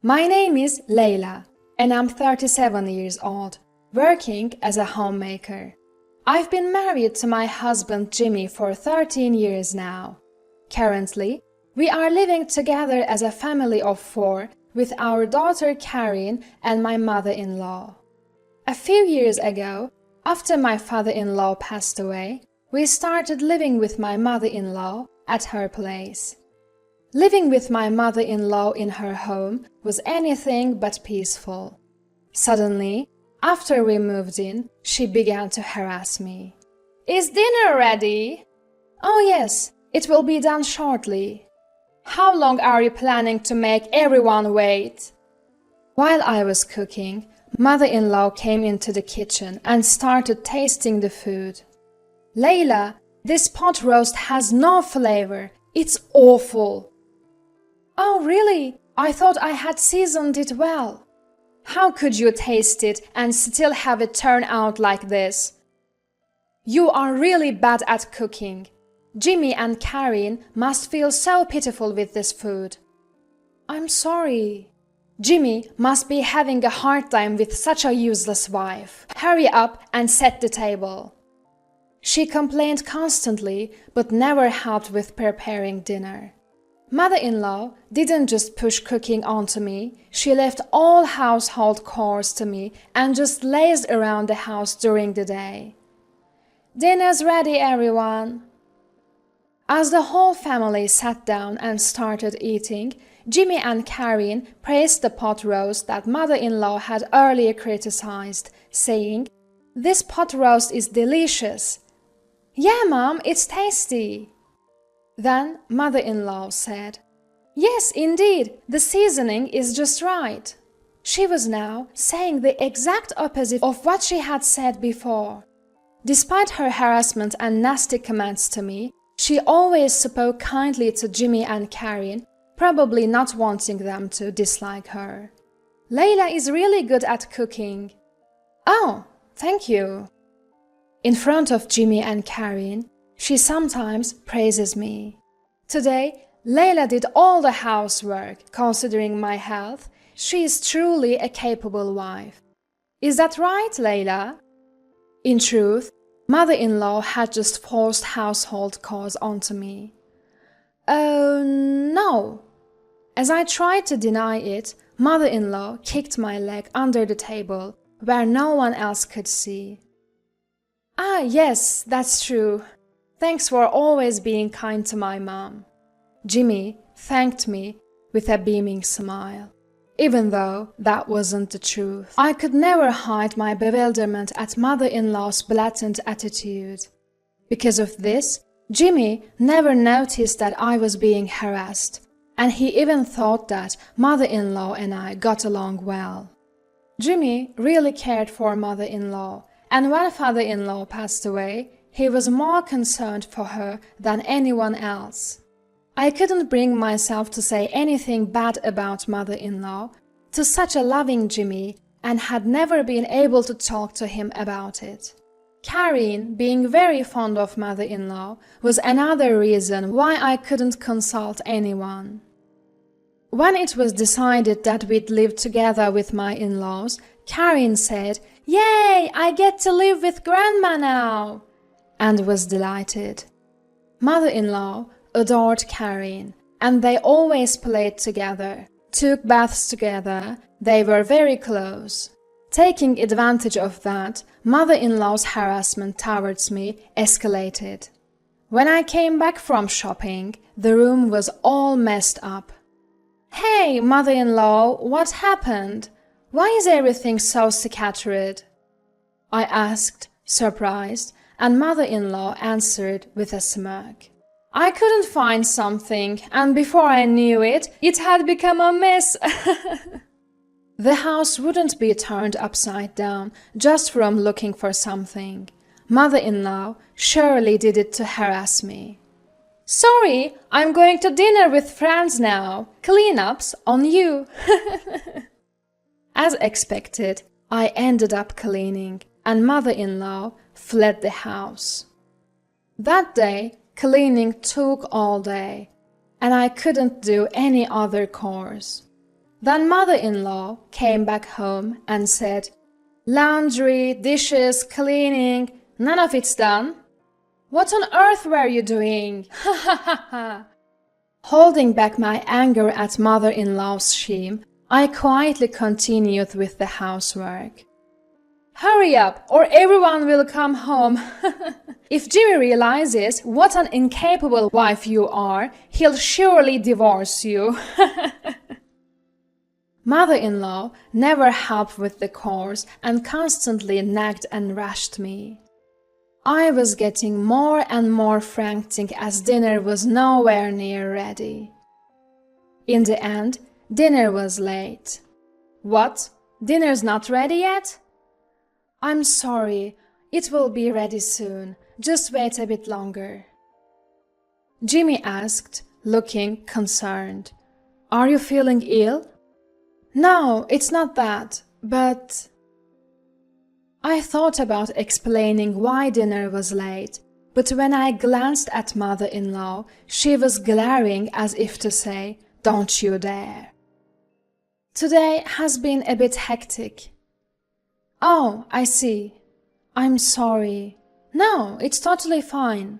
My name is Leila, and I'm 37 years old, working as a homemaker. I've been married to my husband Jimmy for 13 years now. Currently, we are living together as a family of 4 with our daughter Karin and my mother-in-law. A few years ago, after my father-in-law passed away, we started living with my mother-in-law at her place. Living with my mother-in-law in her home was anything but peaceful. Suddenly, after we moved in, she began to harass me. "Is dinner ready?" "Oh yes, it will be done shortly." "How long are you planning to make everyone wait?" While I was cooking, mother-in-law came into the kitchen and started tasting the food. "Leila, this pot roast has no flavor. It's awful." "Oh, really? I thought I had seasoned it well." "How could you taste it and still have it turn out like this?" "You are really bad at cooking. Jimmy and Karin must feel so pitiful with this food." "I'm sorry." "Jimmy must be having a hard time with such a useless wife. Hurry up and set the table." She complained constantly, but never helped with preparing dinner. Mother-in-law didn't just push cooking onto me, she left all household chores to me and just lazed around the house during the day. "Dinner's ready, everyone." As the whole family sat down and started eating, Jimmy and Karin praised the pot roast that mother-in-law had earlier criticized, saying, "This pot roast is delicious." "Yeah, Mom, it's tasty." Then mother-in-law said, "Yes, indeed, the seasoning is just right." She was now saying the exact opposite of what she had said before. Despite her harassment and nasty comments to me, she always spoke kindly to Jimmy and Karin, probably not wanting them to dislike her. "Leila is really good at cooking." "Oh, thank you." In front of Jimmy and Karin, she sometimes praises me. Today, Leila did all the housework. Considering my health, she is truly a capable wife. Is that right, Leila? In truth, mother-in-law had just forced household chores onto me. "Oh, no." As I tried to deny it, mother-in-law kicked my leg under the table, where no one else could see. "Ah, yes, that's true. Thanks for always being kind to my mom." Jimmy thanked me with a beaming smile, even though that wasn't the truth. I could never hide my bewilderment at mother-in-law's blatant attitude. Because of this, Jimmy never noticed that I was being harassed, and he even thought that mother-in-law and I got along well. Jimmy really cared for mother-in-law, and when father-in-law passed away, he was more concerned for her than anyone else. I couldn't bring myself to say anything bad about mother-in-law to such a loving Jimmy and had never been able to talk to him about it. Karin, being very fond of mother-in-law, was another reason why I couldn't consult anyone. When it was decided that we'd live together with my in-laws, Karin said, "Yay, I get to live with Grandma now!" and was delighted. Mother-in-law adored Karin, and they always played together, took baths together, they were very close. Taking advantage of that, mother-in-law's harassment towards me escalated. When I came back from shopping, the room was all messed up. "Hey, mother-in-law, what happened? Why is everything so scattered?" I asked, surprised, and mother-in-law answered with a smirk. "I couldn't find something, and before I knew it, it had become a mess." The house wouldn't be turned upside down just from looking for something. Mother-in-law surely did it to harass me. "Sorry, I'm going to dinner with friends now. Cleanups on you." As expected, I ended up cleaning, and mother-in-law fled the house. That day, cleaning took all day, and I couldn't do any other chores. Then mother-in-law came back home and said, "Laundry, dishes, cleaning, none of it's done. What on earth were you doing? Ha ha ha ha." Holding back my anger at mother-in-law's shame, I quietly continued with the housework. "Hurry up, or everyone will come home." "If Jimmy realizes what an incapable wife you are, he'll surely divorce you." Mother-in-law never helped with the chores and constantly nagged and rushed me. I was getting more and more frantic as dinner was nowhere near ready. In the end, dinner was late. "What? Dinner's not ready yet?" "I'm sorry, it will be ready soon. Just wait a bit longer." Jimmy asked, looking concerned, "Are you feeling ill?" "No, it's not that, but—" I thought about explaining why dinner was late, but when I glanced at mother-in-law, she was glaring as if to say, "Don't you dare." "Today has been a bit hectic." "Oh, I see. I'm sorry." "No, it's totally fine."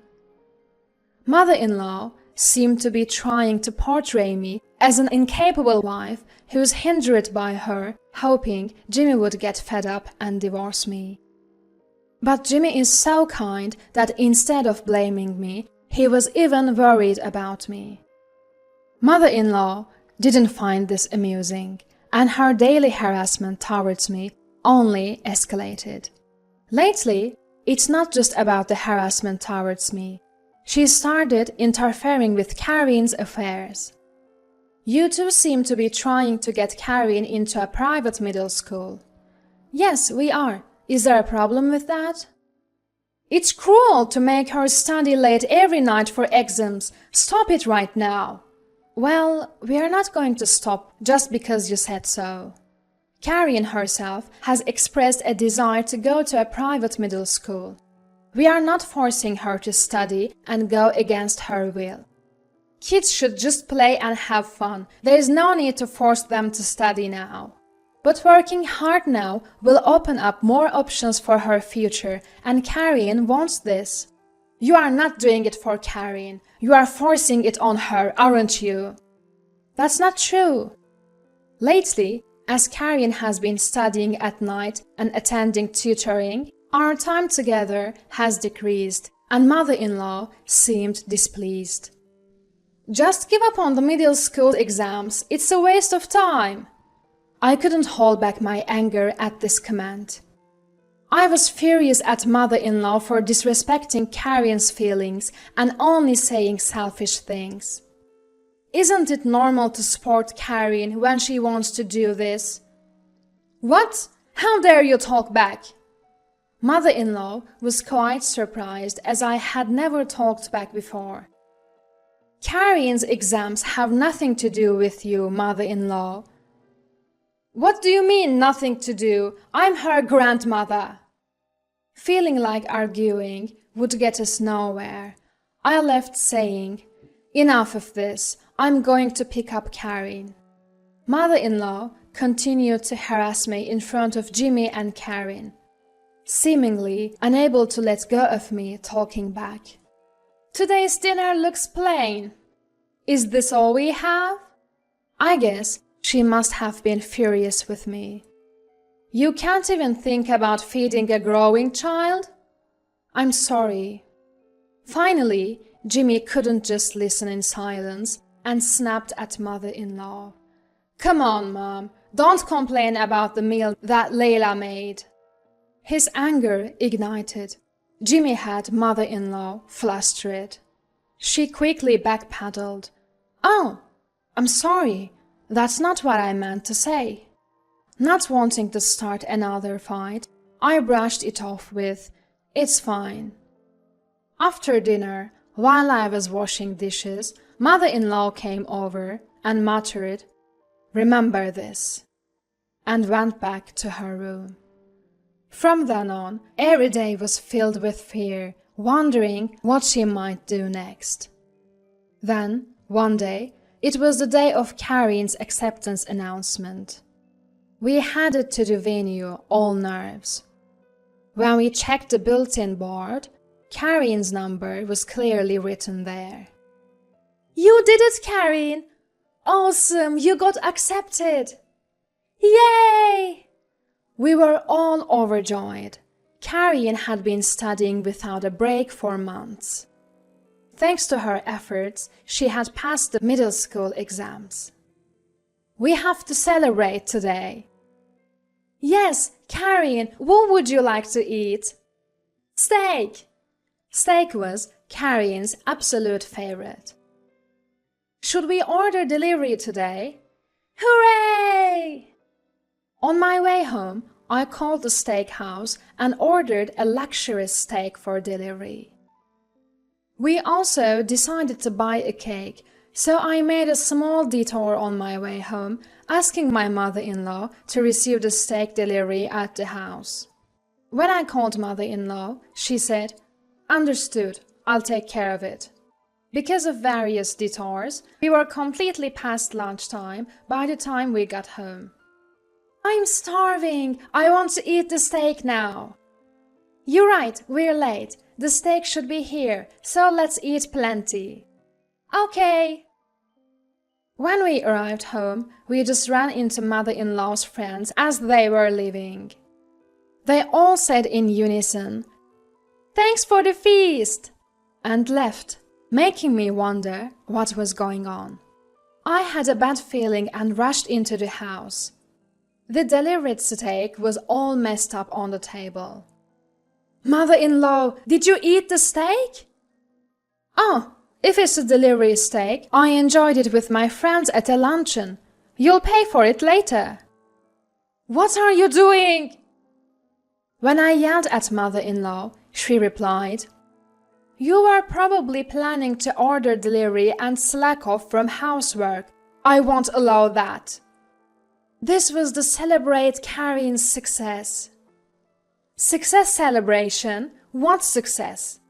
Mother-in-law seemed to be trying to portray me as an incapable wife who was hindered by her, hoping Jimmy would get fed up and divorce me. But Jimmy is so kind that instead of blaming me, he was even worried about me. Mother-in-law didn't find this amusing, and her daily harassment towards me only escalated. Lately, it's not just about the harassment towards me. She started interfering with Karin's affairs. "You two seem to be trying to get Karin into a private middle school." "Yes, we are. Is there a problem with that?" "It's cruel to make her study late every night for exams. Stop it right now." "Well, we are not going to stop just because you said so." Karin herself has expressed a desire to go to a private middle school. We are not forcing her to study and go against her will. Kids should just play and have fun. There is no need to force them to study now. But working hard now will open up more options for her future, and Karin wants this. You are not doing it for Karin. You are forcing it on her, aren't you? That's not true. Lately, as Karin has been studying at night and attending tutoring, our time together has decreased, and mother-in-law seemed displeased. "Just give up on the middle school exams. It's a waste of time." I couldn't hold back my anger at this comment. I was furious at mother-in-law for disrespecting Karin's feelings and only saying selfish things. Isn't it normal to support Karin when she wants to do this? "What? How dare you talk back?" Mother-in-law was quite surprised, as I had never talked back before. "Karin's exams have nothing to do with you, mother-in-law." "What do you mean, nothing to do? I'm her grandmother." Feeling like arguing would get us nowhere, I left saying, "Enough of this. I'm going to pick up Karin." Mother-in-law continued to harass me in front of Jimmy and Karin, seemingly unable to let go of me talking back. "Today's dinner looks plain. Is this all we have?" I guess she must have been furious with me. "You can't even think about feeding a growing child?" "I'm sorry." Finally, Jimmy couldn't just listen in silence and snapped at mother-in-law. "Come on, Mom, don't complain about the meal that Layla made." His anger ignited. Jimmy had mother-in-law flustered. She quickly backpedaled. "Oh, I'm sorry. That's not what I meant to say." Not wanting to start another fight, I brushed it off with, "It's fine." After dinner, while I was washing dishes, mother-in-law came over and muttered, "Remember this," and went back to her room. From then on, every day was filled with fear, wondering what she might do next. Then, one day, It was the day of Karin's acceptance announcement. We headed to the venue, all nerves. When we checked the bulletin board, Karin's number was clearly written there. "You did it, Karin! Awesome, you got accepted! Yay!" We were all overjoyed. Karin had been studying without a break for months. Thanks to her efforts, she had passed the middle school exams. "We have to celebrate today." "Yes, Karin, what would you like to eat?" "Steak." Steak was Karin's absolute favorite. "Should we order delivery today?" "Hooray!" On my way home, I called the steakhouse and ordered a luxurious steak for delivery. We also decided to buy a cake, so I made a small detour on my way home, asking my mother-in-law to receive the steak delivery at the house. When I called mother-in-law, she said, "Understood, I'll take care of it." Because of various detours, we were completely past lunchtime by the time we got home. "I'm starving. I want to eat the steak now." "You're right, we're late. The steak should be here, so let's eat plenty." "Okay." When we arrived home, we just ran into mother-in-law's friends as they were leaving. They all said in unison, "Thanks for the feast," and left, making me wonder what was going on. I had a bad feeling and rushed into the house. The delivered steak was all messed up on the table. "Mother-in-law, did you eat the steak?" "Oh, if it's a delivery steak, I enjoyed it with my friends at a luncheon. You'll pay for it later." "What are you doing?" When I yelled at mother-in-law, she replied, "You were probably planning to order delivery and slack off from housework. I won't allow that." This was to celebrate Karin's success. Success celebration? What success?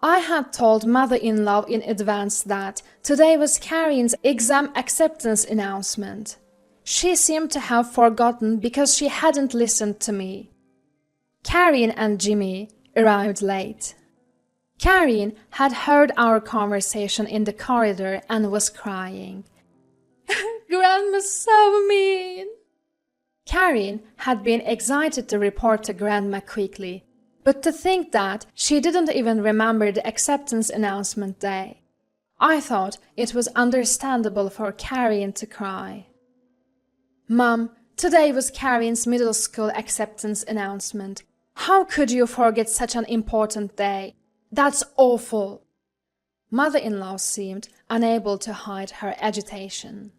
I had told mother-in-law in advance that today was Karin's exam acceptance announcement. She seemed to have forgotten because she hadn't listened to me. Karin and Jimmy arrived late. Karin had heard our conversation in the corridor and was crying. "Grandma's so mean." Karin had been excited to report to Grandma quickly, but to think that she didn't even remember the acceptance announcement day. I thought it was understandable for Karin to cry. "Mom, today was Karin's middle school acceptance announcement. How could you forget such an important day? That's awful." Mother-in-law seemed unable to hide her agitation.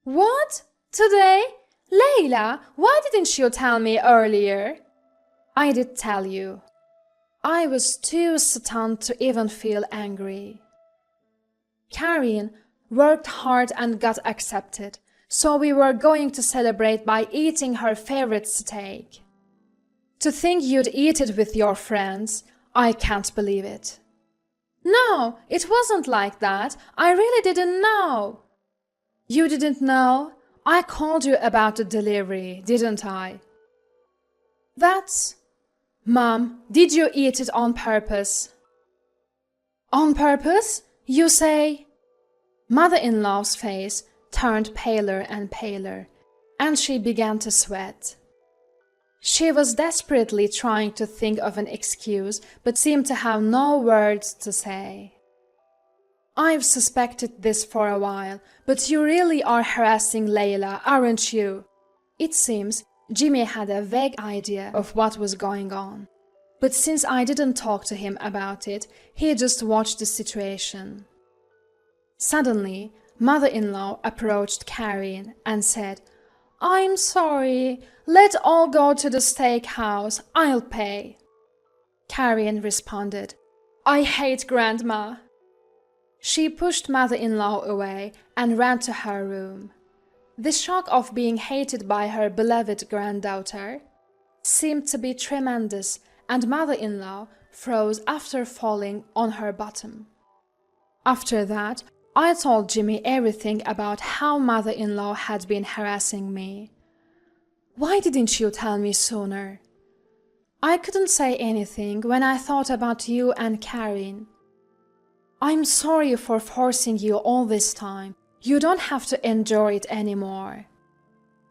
"What? Today? Layla, why didn't you tell me earlier?" "I did tell you." I was too stunned to even feel angry. Karin worked hard and got accepted, so we were going to celebrate by eating her favorite steak. To think you'd eat it with your friends, I can't believe it. "No, it wasn't like that. I really didn't know." "You didn't know? I called you about the delivery, didn't I?" "That's... Mom, did you eat it on purpose?" "On purpose? You say?" Mother-in-law's face turned paler and paler, and she began to sweat. She was desperately trying to think of an excuse, but seemed to have no words to say. "I've suspected this for a while, but you really are harassing Layla, aren't you?" It seems Jimmy had a vague idea of what was going on, but since I didn't talk to him about it, he just watched the situation. Suddenly, mother-in-law approached Karin and said, "I'm sorry. Let all go to the steakhouse. I'll pay." Karin responded, "I hate Grandma." She pushed mother-in-law away and ran to her room. The shock of being hated by her beloved granddaughter seemed to be tremendous, and mother-in-law froze after falling on her bottom. After that, I told Jimmy everything about how mother-in-law had been harassing me. "Why didn't you tell me sooner?" "I couldn't say anything when I thought about you and Karen." "I'm sorry for forcing you all this time. You don't have to endure it anymore."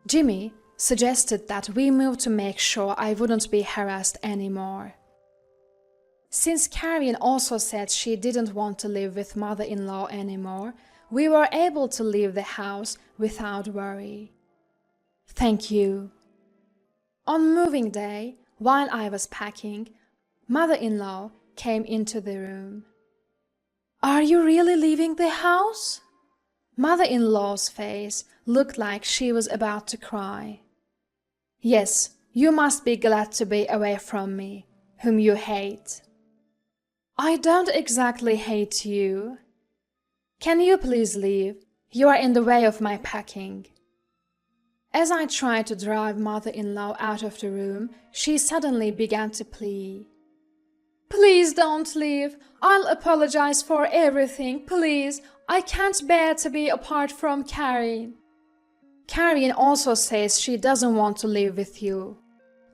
Jimmy suggested that we move to make sure I wouldn't be harassed anymore. Since Karen also said she didn't want to live with mother-in-law anymore, we were able to leave the house without worry. Thank you. On moving day, while I was packing, mother-in-law came into the room. "Are you really leaving the house?" Mother-in-law's face looked like she was about to cry. "Yes, you must be glad to be away from me, whom you hate." "I don't exactly hate you." "Can you please leave? You are in the way of my packing." As I tried to drive mother-in-law out of the room, she suddenly began to plead. "Please don't leave. I'll apologize for everything, please. I can't bear to be apart from Karen." "Karen also says she doesn't want to live with you."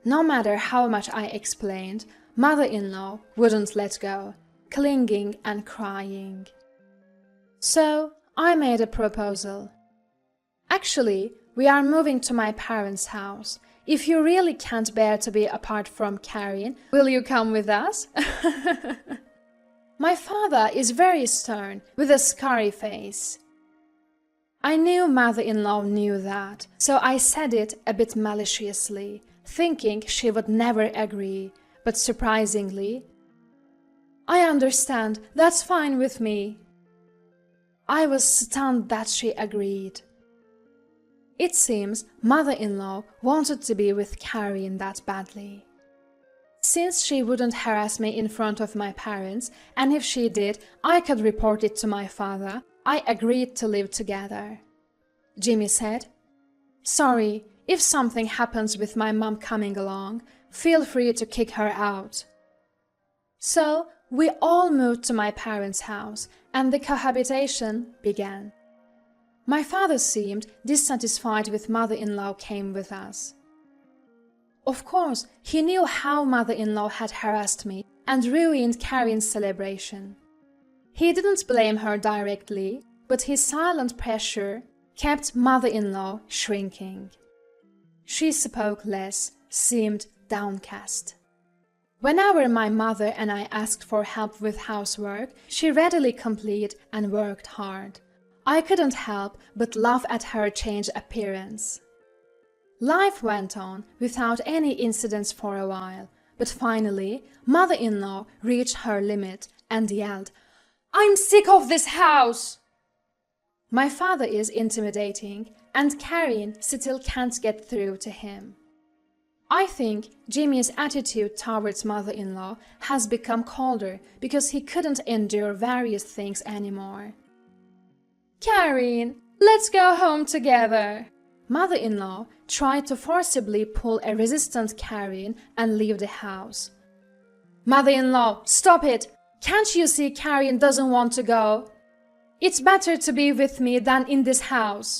No matter how much I explained, mother-in-law wouldn't let go, clinging and crying. So I made a proposal. "Actually, we are moving to my parents' house. If you really can't bear to be apart from Karen, will you come with us?" My father is very stern, with a scary face. I knew mother-in-law knew that, so I said it a bit maliciously, thinking she would never agree, but surprisingly, "I understand, that's fine with me." I was stunned that she agreed. It seems mother-in-law wanted to be with Karen that badly. Since she wouldn't harass me in front of my parents, and if she did, I could report it to my father, I agreed to live together. Jimmy said, "Sorry, if something happens with my mom coming along, feel free to kick her out." So we all moved to my parents' house, and the cohabitation began. My father seemed dissatisfied with mother-in-law came with us. Of course, he knew how mother-in-law had harassed me and ruined Karen's celebration. He didn't blame her directly, but his silent pressure kept mother-in-law shrinking. She spoke less, seemed downcast. Whenever my mother and I asked for help with housework, she readily complied and worked hard. I couldn't help but laugh at her changed appearance. Life went on without any incidents for a while, but finally, mother-in-law reached her limit and yelled, "I'm sick of this house!" My father is intimidating, and Karen still can't get through to him. I think Jimmy's attitude towards mother-in-law has become colder because he couldn't endure various things anymore. "Karen, let's go home together." Mother-in-law tried to forcibly pull a resistant Karen and leave the house. "Mother-in-law, stop it! Can't you see Karen doesn't want to go? It's better to be with me than in this house."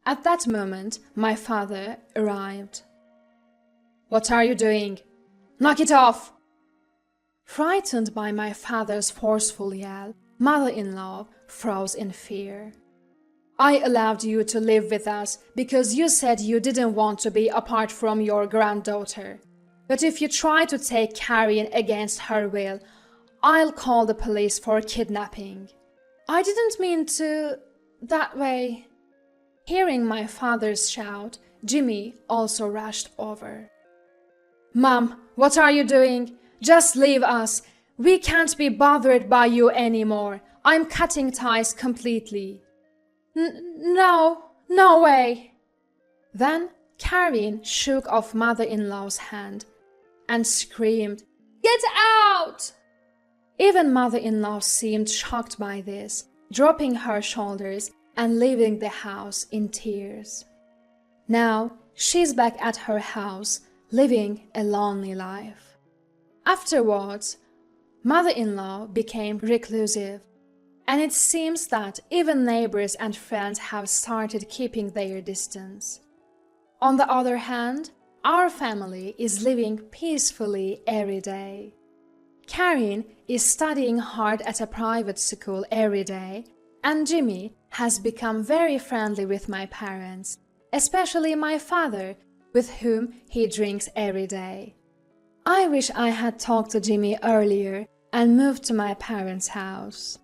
At that moment, my father arrived. "What are you doing? Knock it off!" Frightened by my father's forceful yell, mother-in-law froze in fear. "I allowed you to live with us because you said you didn't want to be apart from your granddaughter. But if you try to take Karen against her will, I'll call the police for kidnapping." "I didn't mean to... that way." Hearing my father's shout, Jimmy also rushed over. "Mom, what are you doing? Just leave us. We can't be bothered by you anymore. I'm cutting ties completely." No way." Then Karen shook off mother-in-law's hand and screamed, "Get out!" Even mother-in-law seemed shocked by this, dropping her shoulders and leaving the house in tears. Now she's back at her house, living a lonely life. Afterwards, mother-in-law became reclusive. And it seems that even neighbors and friends have started keeping their distance. On the other hand, our family is living peacefully every day. Karen is studying hard at a private school every day, and Jimmy has become very friendly with my parents, especially my father, with whom he drinks every day. I wish I had talked to Jimmy earlier and moved to my parents' house.